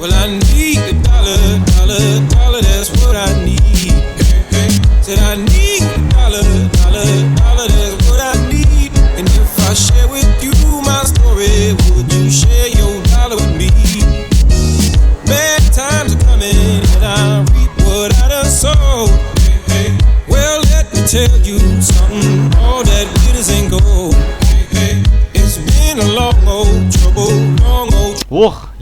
Well, I need a dollar, that's what I need. Hey, hey. Said I need a dollar, that's what I need. And if I share with you my story, would you share your dollar with me? Bad times are coming, and I reap what I done sowed. Hey, hey. Well, let me tell you something, all that glitters ain't gold. Hey, hey. It's been a long old trouble, long old. Ох,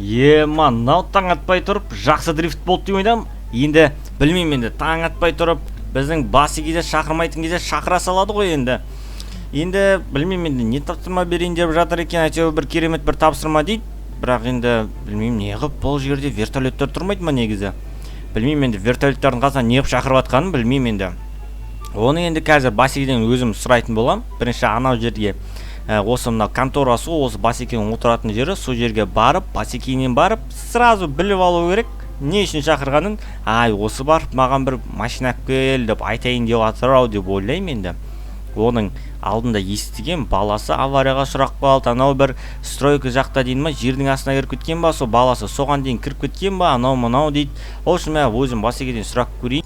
мынау таң атпай тұрып, жақсы дрифт болды деп ойдам. Енді білмеймін, енді таң атпай тұрып, біздің басекеде шақырмайтын кезде шақыра салады ғой енді. Енді білмеймін, енді не тапсырма берейін деп жатыр екен, әйтеуір бір керемет бір тапсырма дейді. Бірақ енді білмеймін, неғып бұл жерде вертолеттер тұрмайды ма негізі? Білмеймін, енді вертолеттердің қасына неғып шақырып жатқанын білмеймін енді. Оны енді қазір басекеден өзім сұрайтын болам. Бірінші анау жерге осы мынау конторасы, осы басекенің отыратын жері, сол жерге барып, басекенен барып, сразу біліп алу керек, не үшін шақырғанын. Ай, осы барып, маған бір машина кел деп айтайын деп жатыр-ау деп ойлаймын енді. Оның алдында естіген баласы аварияға ұшырап қалды, анау бір стройка жақта дейін ма, жердің астына кіріп кеткен ба, сол баласы соған дейін кіріп кеткен ба, анау мынау дейді. Ол үшін мен өзім басекеден сұрап көрейін.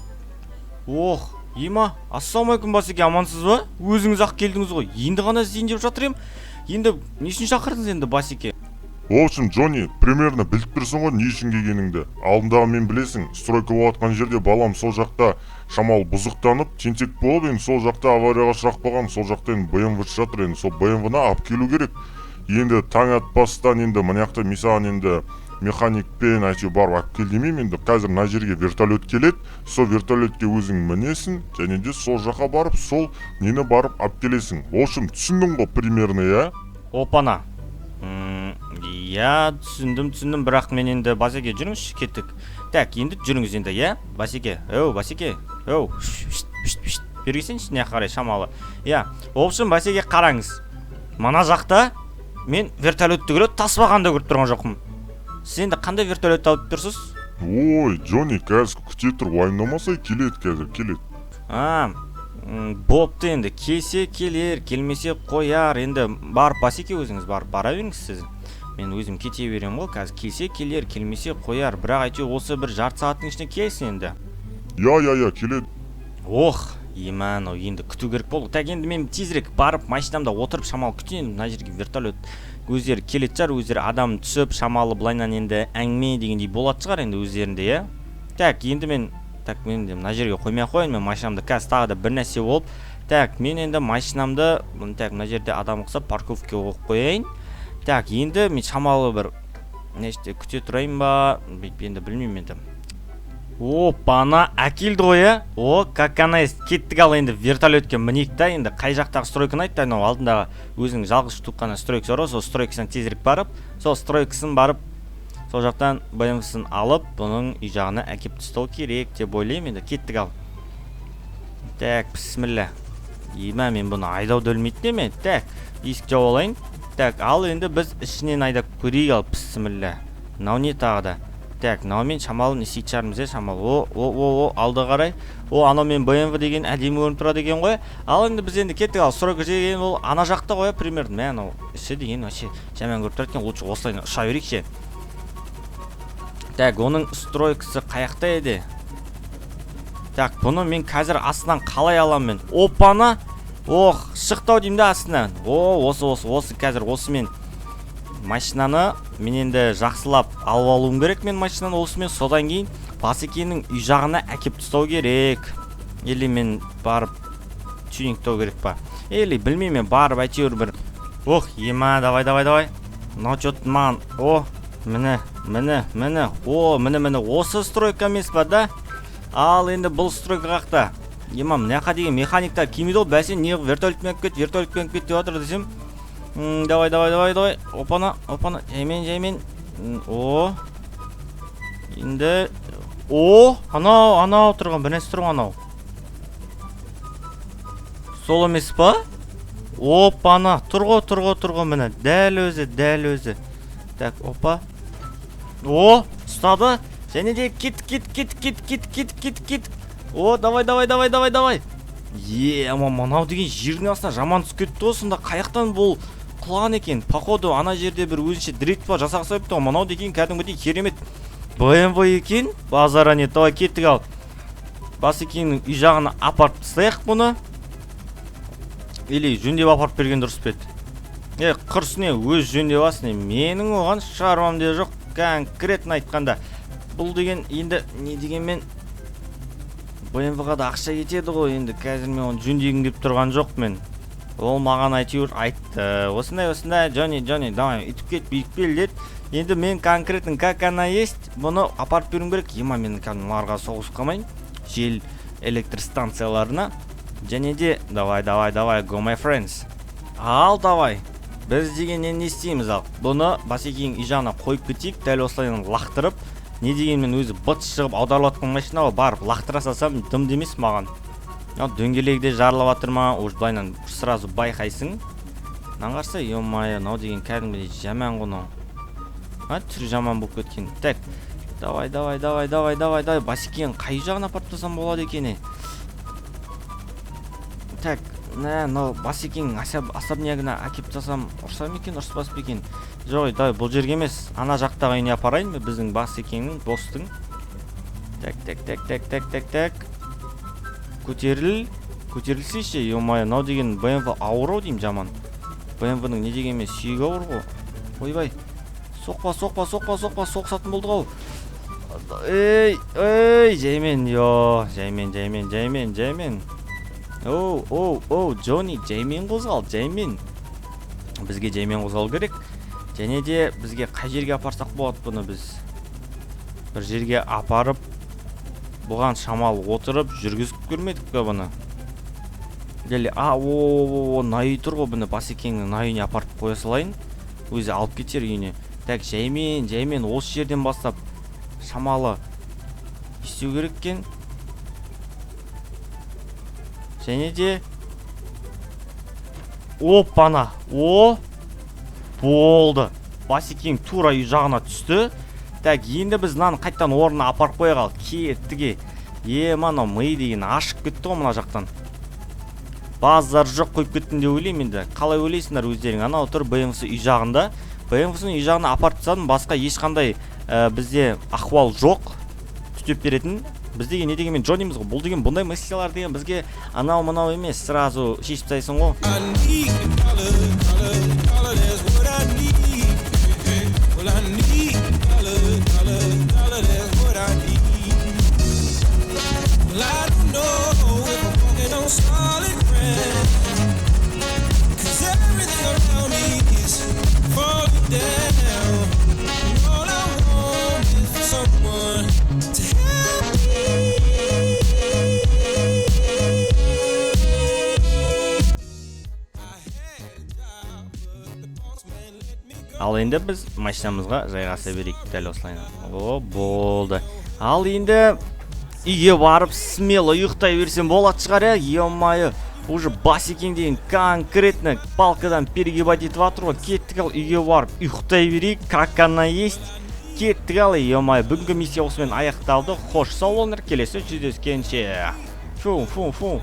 Ох, ема, ассалаумалейкум басеке, амансыз ба? Өзіңіз ақ келдіңіз ғой. Енді ғана іздейін деп жатыр ем. Енді не үшін шақырдыңыз енді басеке? В общем, Джонни, примерно біліп тұрсың ғой не үшін келгеніңді. Алдындағы мен білесің, стройка болатқан жерде балам сол жақта шамал бұзықтанып, тентек болып, енді сол жақта аварияға ұшырап қалған, сол жақта енді BMW жатыр, енді сол BMW-на алып келу керек. Енді таң атпастан енді мынаяқта мисаған енді механикпен әйтеуір барып алып кел демеймін, енді қазір мына жерге вертолет келеді, сол вертолетке өзің мінесің, және де сол жаққа барып, сол нені барып алып келесің. В общем, түсіндің ғой примерно, я? Опана. Я түсіндім, бірақ мен енді басеке жүріңіз, кеттік. Так, енді жүріңіз енді, я? Басеке, басеке, бергесенші не қарай шамалы. Я, в общем, басеке қараңыз. Мана жақта мен вертолетті көріп, тасбағанда көріп тұрған жоқпын. Сіз енді қандай вертолетті алып тұрсыз? Ой, Джонни, қазір күте тұр, уайымдамасай, келеді қазір, келеді. Бопты енді, келсе келер, келмесе қояр. Енді барып басеке өзіңіз барып бара беріңіз сіз. Мен өзім кете берем ғой, қазір келсе келер, келмесе қояр. Бірақ әйтеуір осы бір жарты сағаттың ішінде келсін енді. Я, келеді. Ох, еман, енді күту керек болды. Так, енді мен тезірек барып машинамда отырып шамалы күтейін. Мына жерге вертолет өздері келеді шығар, өздері адам түсіп шамалы былайнан енді әңгіме дегендей болады шығар енді өздерінде, я? Так, енді мен де мына жерге қоймай қойын, мен машинамды қазір тағы да бір нәрсе болып. Так, мен енді машинамды мына жерде адам ұқсап парковке қойып қояйын. Так, енді мен шамалы бір неште күте тұрайын ба, енді білмеймін енді. Опана, әкелді ғой, я? О, как она есть, кеттік ал енді вертолетке мінейік та, енді қай жақтағы стройканы айтты, анау алдындағы өзінің жалғыз туққаны стройкасы бар, сол стройкасынан тезірек барып, сол стройкасын барып, сол жақтан BMW-сын алып, бұның үй жағына әкеп тастау керек деп ойлаймын енді, кеттік ал. Так, бісміллә. Ема, мен бұны айдауды өлмейтін еме. Так, есік жауып алайын. Так, ал енді біз ішінен айдап көрейік ал, бісміллә. Мынау не тағы да? Так, мынаумен шамалы не істейтін шығармыз, шамалы. Алды қарай. Анау мен BMW деген әдемі көрініп тұрады екен ғой. Ал енді біз енді кеттік ал, стройка деген ол ана жақта ғой, примерно. Мен анау іші деген вообще жаман көрініп тұрады екен, лучше осылай ұша берейікші. Так, оның стройкасы қаяқта еді? Так, бұны мен қазір астынан қалай алам мен? Опана! Ох, шықтау деймді астынан. Осы қазір осы мен машинаны мен енді жақсылап алып алуым керек, мен машинаны осымен, содан кейін басекенің үй жағына әкеп тастау керек. Или мен барып тюнингтау керек па? Или білмеймін, барып әйтеуір бір. Ох, ема, давай. Мынау жот маған. Міне. Міне, осы стройка емес па да? Ал енді бұл стройка қақта. Ема, мынақа деген механиктар келмейді ғой, бәсе не вертолетпен кет деп отыр десем. Давай. Опана. Жаймен. Енді. Анау тұрған, бір нәрсе тұрған анау. Сол емес па? Опана, тұрғы, міне. Дәл өзі. Так, опа. Ұстады. Және де кет. Давай. Ама мынау деген жердің астына жаман түсіп кетті ғой, сонда қаяқтан бұл құлаған екен. Походу ана жерде бір өзінше дрифт бар жасақ салыпты ғой. Мынау деген кәдімгідей керемет BMW екен, базара не, давай кеттік ал. Басекеңнің үй жағына апарып тастайық бұны. Или жөндеп апарып берген дұрыс пе еді? Құрсыне өз жөндеп алсын, менің оған шаруам де жоқ. Конкретно айтқанда, бұл деген енді не дегенмен BMW-ға да ақша кетеді ғой, енді қазір мен оны жөндегім деп тұрған жоқ мен. Ол маған әйтеуір айтты, осындай, Джонни, давай, үйтіп кет, бүйіп бел деді. Енді мен конкретно как она есть, бұны апарып беруім керек. Ема мен кәдімларға соғысып қалмайын, жел электр станцияларына. Және де, давай, go my friends. Ал, давай. Біз дегеннен не істейміз ал? Бұны Басекең үй жағына қойып кетейік, дәл осылайынан лақтырып, не дегенмен өзі быт шығып аударылатқан машинаға барып лақтыра салсам дым демес маған. Дөңгелегде жарылып жатыр ма, уж былайынан сразу байқайсың. Наңғарса, ё-майо, мынау деген кәдімгідей жаман ғой мынау. Түрі жаман болып кеткен. Так, давай, Басекең қай жағына апарып тастасам болады екен. Так, мынау Басекең особнягына әкеп тастасам ұрсам екен, ұрыспас па екен? Жоқ, давай, бұл жерге емес, ана жақтағы үйіне апарайын ба біздің Басекеңнің достың. Так. Көтерілсейші, ё-майо, мынау деген BMW ауыр деймін жаман. BMW-ның не дегенмен сүйегі ауыр ғой. Ойбай, соқсатын болды ғой. Ей, жаймен. Оу, Джонни, жаймен қозғал, жаймен. Бізге жаймен қозғал керек. Және де бізге қай жерге апарсақ болады бұны біз? Бір жерге апарып, бұған шамал отырып, жүргізіп көрмедік пе бұны? Дәлі, найы тұр ғой бұны Басекеңнің найыне апарып қоя салайын. Өзі алып кетер үйіне. Так, жаймен, осы жерден бастап шамалы істеу керек кен. Және де опана, болды. Басекең тура үй жағына түсті. Так, енді біз мынаны қайттан орнына апарып қойғал. Кеттіге. Мана мый деген ашып кетті ғой мына жақтан. Базар жоқ қойып кеттім деп ойлаймын енді. Қалай ойлайсыңдар өздерің? Анау тұр BMW-сы үй жағында. BMW-сын үй жағына апарып тастадым. Басқа ешқандай бізде ахуал жоқ. Түтеп беретін. Біз деген не дегенмен Джонниміз ғой. Бұл деген бұндай мәселелер деген бізге анау емес, сразу шешіп тастайсың ғой. Ал енді біз машинамызға жайғаса берейік, дәл осылайынан. Болды. Ал енді үйге барып смело ұйықтай берсем болады шығар, ё-майо. Уже Басекең деген конкретно палкадан перегибать етіп жатыр ғой. Кеттік ал үйге барып ұйықтай берейік, как она есть. Кеттік ал, ё-майо. Бүгінгі миссия осымен аяқталды. Қош сау болыңдар, келесі жүздескенше. Фу.